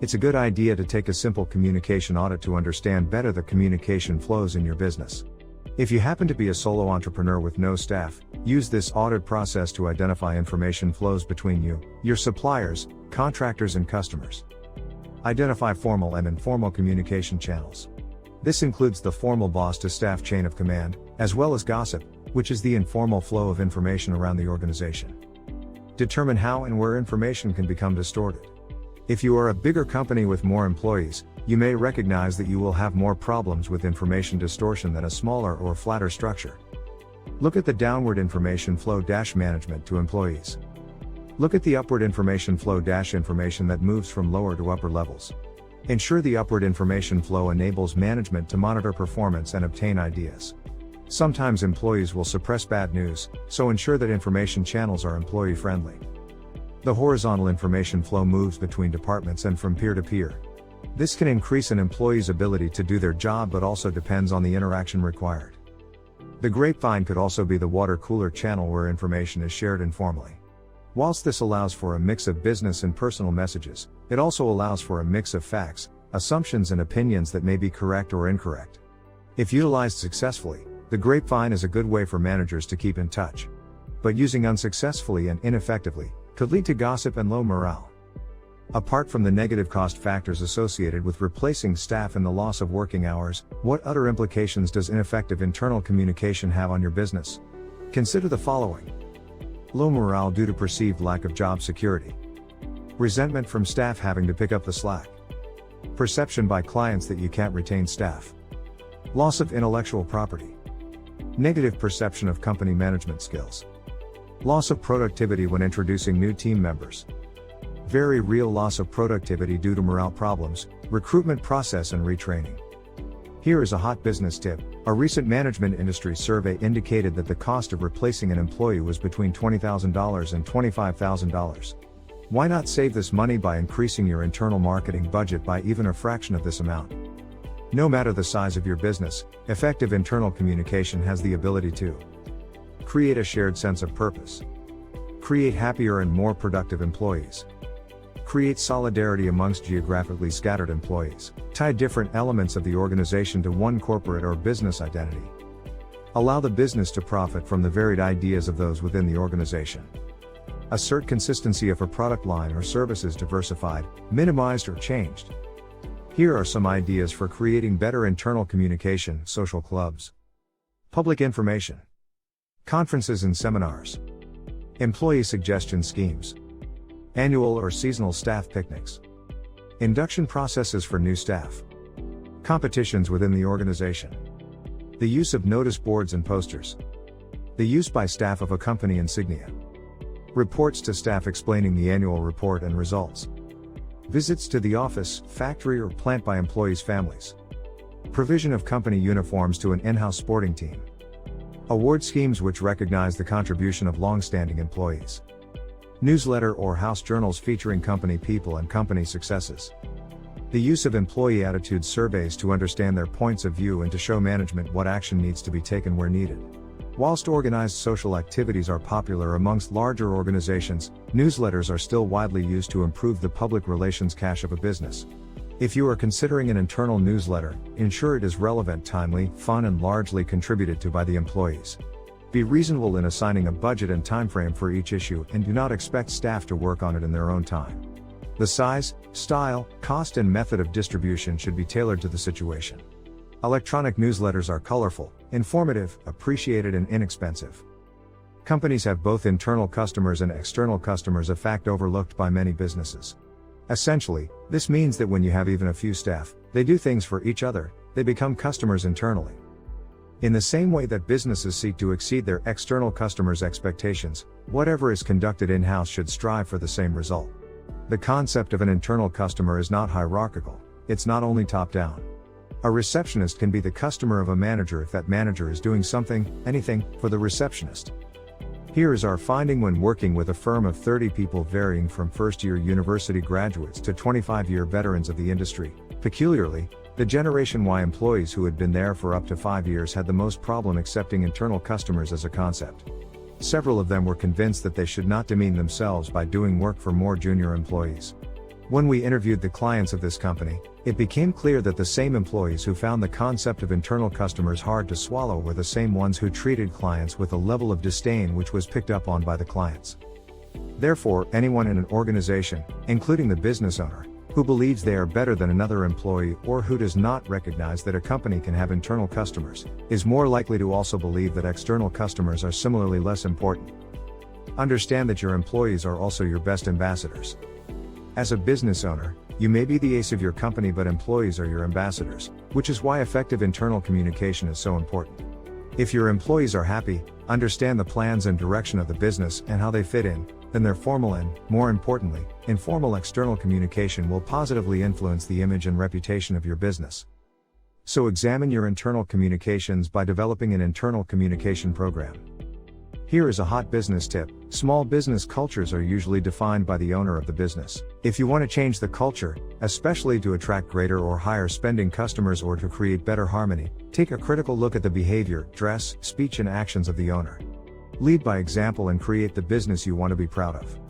It's a good idea to take a simple communication audit to understand better the communication flows in your business. If you happen to be a solo entrepreneur with no staff, use this audit process to identify information flows between you, your suppliers, contractors, and customers. Identify formal and informal communication channels. This includes the formal boss-to-staff chain of command, as well as gossip, which is the informal flow of information around the organization. Determine how and where information can become distorted. If you are a bigger company with more employees, you may recognize that you will have more problems with information distortion than a smaller or flatter structure. Look at the downward information flow management to employees. Look at the upward information flow information that moves from lower to upper levels. Ensure the upward information flow enables management to monitor performance and obtain ideas. Sometimes employees will suppress bad news, so ensure that information channels are employee friendly. The horizontal information flow moves between departments and from peer to peer. This can increase an employee's ability to do their job but also depends on the interaction required. The grapevine could also be the water cooler channel where information is shared informally. Whilst this allows for a mix of business and personal messages, it also allows for a mix of facts, assumptions and opinions that may be correct or incorrect. If utilized successfully, the grapevine is a good way for managers to keep in touch. But using unsuccessfully and ineffectively could lead to gossip and low morale. Apart from the negative cost factors associated with replacing staff and the loss of working hours, what other implications does ineffective internal communication have on your business? Consider the following. Low morale due to perceived lack of job security. Resentment from staff having to pick up the slack. Perception by clients that you can't retain staff. Loss of intellectual property. Negative perception of company management skills. Loss of productivity when introducing new team members. Very real loss of productivity due to morale problems, recruitment process and retraining. Here is a hot business tip. A recent management industry survey indicated that the cost of replacing an employee was between $20,000 and $25,000. Why not save this money by increasing your internal marketing budget by even a fraction of this amount? No matter the size of your business, effective internal communication has the ability to create a shared sense of purpose, create happier and more productive employees, create solidarity amongst geographically scattered employees, tie different elements of the organization to one corporate or business identity, allow the business to profit from the varied ideas of those within the organization, assert consistency if a product line or service is diversified, minimized or changed. Here are some ideas for creating better internal communication: social clubs, public information, conferences and seminars, employee suggestion schemes, annual or seasonal staff picnics, induction processes for new staff, competitions within the organization, the use of notice boards and posters, the use by staff of a company insignia, reports to staff explaining the annual report and results, visits to the office, factory or plant by employees' families, provision of company uniforms to an in-house sporting team, award schemes which recognize the contribution of long-standing employees, newsletter or house journals featuring company people and company successes, the use of employee attitude surveys to understand their points of view and to show management what action needs to be taken where needed. Whilst organized social activities are popular amongst larger organizations, newsletters are still widely used to improve the public relations cache of a business. If you are considering an internal newsletter, ensure it is relevant, timely, fun and largely contributed to by the employees. Be reasonable in assigning a budget and timeframe for each issue and do not expect staff to work on it in their own time. The size, style, cost and method of distribution should be tailored to the situation. Electronic newsletters are colorful, informative, appreciated and inexpensive. Companies have both internal customers and external customers, a fact overlooked by many businesses. Essentially, this means that when you have even a few staff, they do things for each other, they become customers internally. In the same way that businesses seek to exceed their external customers' expectations, whatever is conducted in-house should strive for the same result. The concept of an internal customer is not hierarchical, it's not only top-down. A receptionist can be the customer of a manager if that manager is doing something, anything, for the receptionist. Here is our finding when working with a firm of 30 people varying from first-year university graduates to 25-year veterans of the industry. Peculiarly, the Generation Y employees who had been there for up to 5 years had the most problem accepting internal customers as a concept. Several of them were convinced that they should not demean themselves by doing work for more junior employees. When we interviewed the clients of this company, it became clear that the same employees who found the concept of internal customers hard to swallow were the same ones who treated clients with a level of disdain which was picked up on by the clients. Therefore, anyone in an organization, including the business owner, who believes they are better than another employee or who does not recognize that a company can have internal customers, is more likely to also believe that external customers are similarly less important. Understand that your employees are also your best ambassadors. As a business owner, you may be the ace of your company, but employees are your ambassadors, which is why effective internal communication is so important. If your employees are happy, understand the plans and direction of the business and how they fit in, then their formal and, more importantly, informal external communication will positively influence the image and reputation of your business. So examine your internal communications by developing an internal communication program. Here is a hot business tip. Small business cultures are usually defined by the owner of the business. If you want to change the culture, especially to attract greater or higher spending customers or to create better harmony, take a critical look at the behavior, dress, speech and actions of the owner. Lead by example and create the business you want to be proud of.